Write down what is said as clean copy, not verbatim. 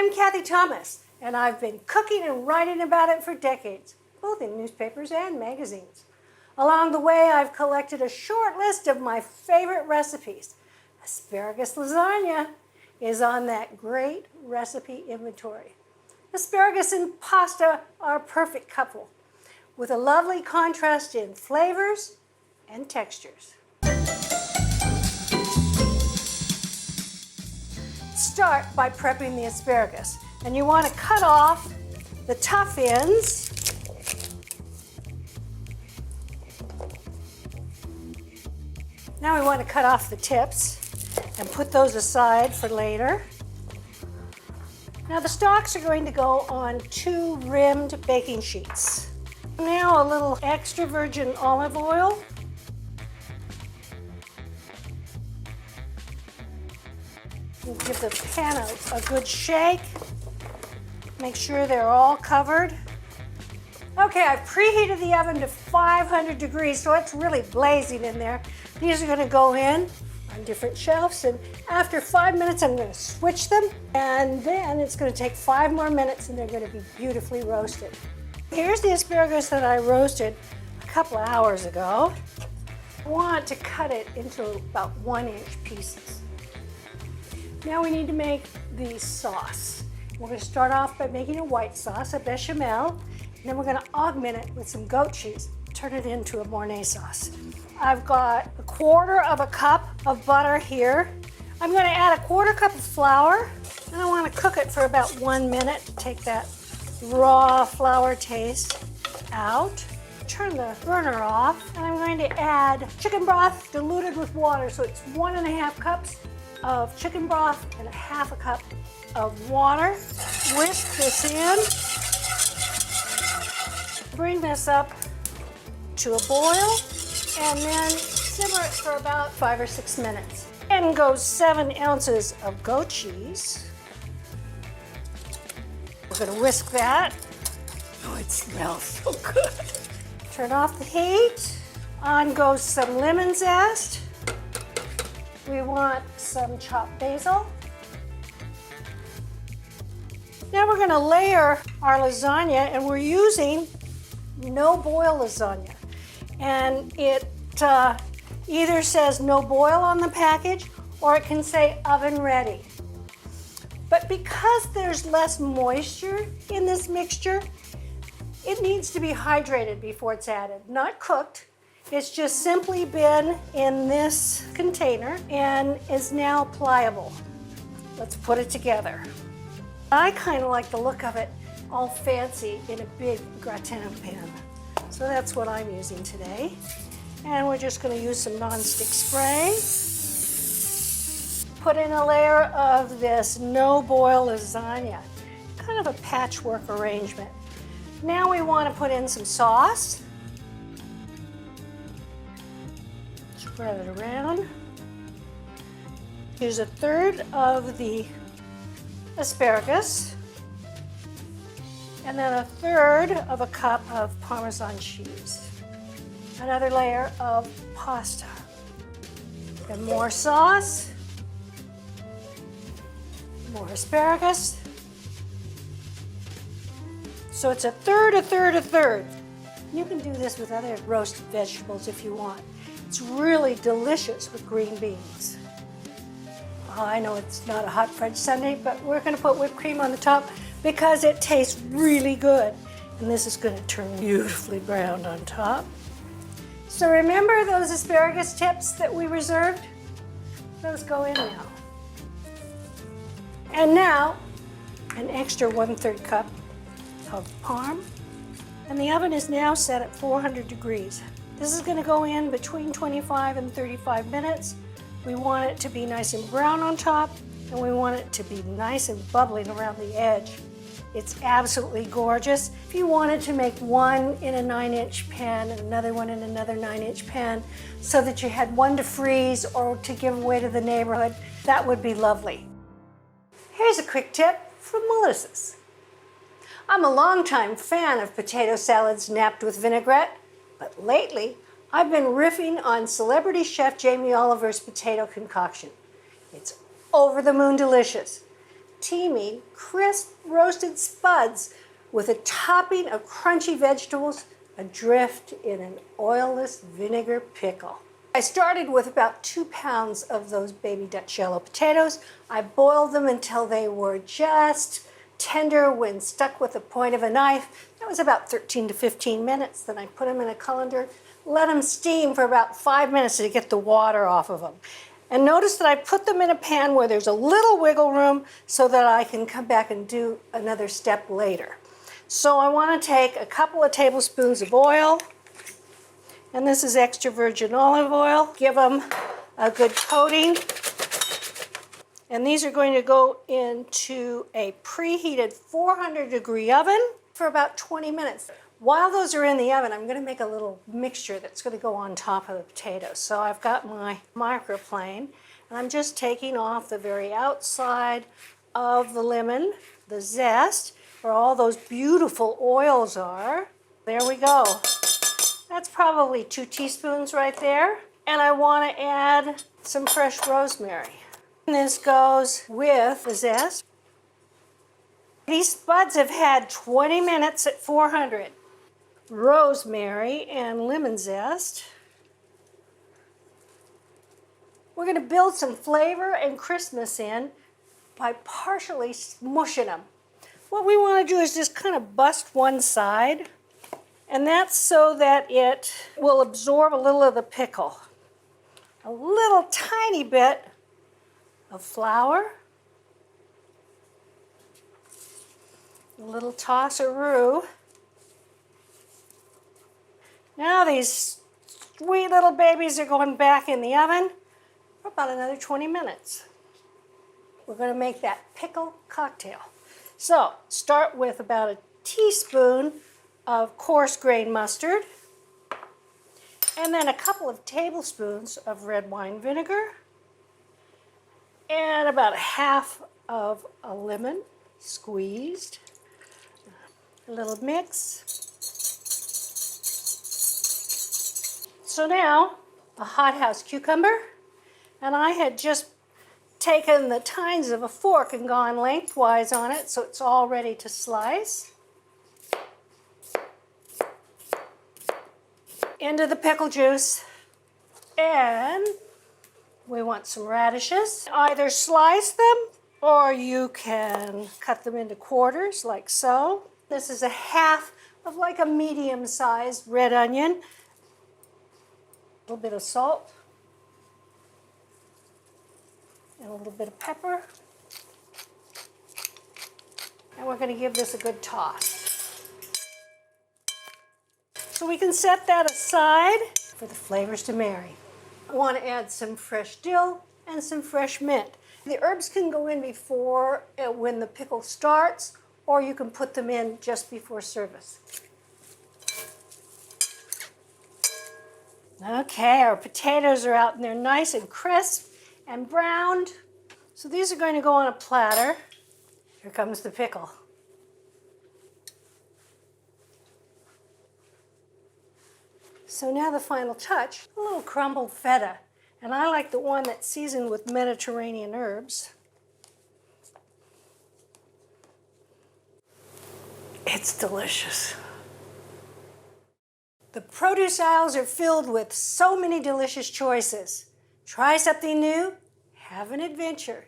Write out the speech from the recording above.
I'm Cathy Thomas, and I've been cooking and writing about it for decades, both in newspapers and magazines. Along the way, I've collected a short list of my favorite recipes. Asparagus lasagna is on that great recipe inventory. Asparagus and pasta are a perfect couple, with a lovely contrast in flavors and textures. Start by prepping the asparagus, and you want to cut off the tough ends. Now we want to cut off the tips and put those aside for later. Now the stalks are going to go on 2 rimmed baking sheets. Now a little extra virgin olive oil. And give the pan a good shake. Make sure they're all covered. Okay, I've preheated the oven to 500 degrees, so it's really blazing in there. These are going to go in on different shelves, and after 5 minutes, I'm going to switch them, and then it's going to take 5 more minutes, and they're going to be beautifully roasted. Here's the asparagus that I roasted a couple of hours ago. I want to cut it into about 1-inch pieces. Now we need to make the sauce. We're going to start off by making a white sauce, a bechamel, and then we're going to augment it with some goat cheese, turn it into a Mornay sauce. I've got 1/4 cup of butter here. I'm going to add 1/4 cup of flour, and I want to cook it for about 1 minute to take that raw flour taste out. Turn the burner off, and I'm going to add chicken broth diluted with water, so it's 1½ cups of chicken broth and 1/2 cup of water. Whisk this in. Bring this up to a boil, and then simmer it for about 5 or 6 minutes. And goes 7 ounces of goat cheese. We're going to whisk that. Oh, it smells so good. Turn off the heat. On goes some lemon zest. We want some chopped basil. Now we're going to layer our lasagna, and we're using no boil lasagna. And it either says no boil on the package, or it can say oven ready. But because there's less moisture in this mixture, it needs to be hydrated before it's added, not cooked. It's just simply been in this container and is now pliable. Let's put it together. I kind of like the look of it all fancy in a big gratin pan. So that's what I'm using today. And we're just going to use some nonstick spray. Put in a layer of this no-boil lasagna, kind of a patchwork arrangement. Now we want to put in some sauce. Spread it around. Use 1/3 of the asparagus, and then 1/3 of a cup of Parmesan cheese. Another layer of pasta, and more sauce, more asparagus. So it's 1/3, 1/3, 1/3. You can do this with other roasted vegetables if you want. It's really delicious with green beans. Oh, I know it's not a hot French sundae, but we're going to put whipped cream on the top because it tastes really good. And this is going to turn beautifully browned on top. So remember those asparagus tips that we reserved? Those go in now. And now, an extra 1/3 cup of parm. And the oven is now set at 400 degrees. This is going to go in between 25 and 35 minutes. We want it to be nice and brown on top, and we want it to be nice and bubbling around the edge. It's absolutely gorgeous. If you wanted to make one in a 9-inch pan and another one in another 9-inch pan so that you had one to freeze or to give away to the neighborhood, that would be lovely. Here's a quick tip from Melissa's. I'm a longtime fan of potato salads napped with vinaigrette, but lately I've been riffing on celebrity chef Jamie Oliver's potato concoction. It's over the moon delicious. teamy, crisp roasted spuds with a topping of crunchy vegetables adrift in an oilless vinegar pickle. I started with about 2 pounds of those baby Dutch yellow potatoes. I boiled them until they were just tender when stuck with the point of a knife. That was about 13 to 15 minutes. Then I put them in a colander, let them steam for about 5 minutes to get the water off of them. And notice that I put them in a pan where there's a little wiggle room so that I can come back and do another step later. So I want to take a couple of tablespoons of oil, and this is extra virgin olive oil. Give them a good coating. And these are going to go into a preheated 400-degree oven for about 20 minutes. While those are in the oven, I'm going to make a little mixture that's going to go on top of the potatoes. So I've got my microplane, and I'm just taking off the very outside of the lemon, the zest, where all those beautiful oils are. There we go. That's probably 2 teaspoons right there. And I want to add some fresh rosemary. And this goes with the zest. These spuds have had 20 minutes at 400. Rosemary and lemon zest. We're going to build some flavor and crispness in by partially smushing them. What we want to do is just kind of bust one side, and that's so that it will absorb a little of the pickle. A little tiny bit of flour, a little toss of roux. Now these sweet little babies are going back in the oven for about another 20 minutes. We're going to make that pickle cocktail. So start with about a teaspoon of coarse grain mustard, and then a couple of tablespoons of red wine vinegar, and about half of a lemon squeezed. A little mix. So now a hothouse cucumber, and I had just taken the tines of a fork and gone lengthwise on it so it's all ready to slice. Into the pickle juice, and we want some radishes. Either slice them or you can cut them into quarters like so. This is a half of like a medium-sized red onion. A little bit of salt and a little bit of pepper. And we're going to give this a good toss. So we can set that aside for the flavors to marry. I want to add some fresh dill and some fresh mint. The herbs can go in before when the pickle starts, or you can put them in just before service. Okay, our potatoes are out and they're nice and crisp and browned. So these are going to go on a platter. Here comes the pickle. So now the final touch, a little crumbled feta. And I like the one that's seasoned with Mediterranean herbs. It's delicious. The produce aisles are filled with so many delicious choices. Try something new, have an adventure.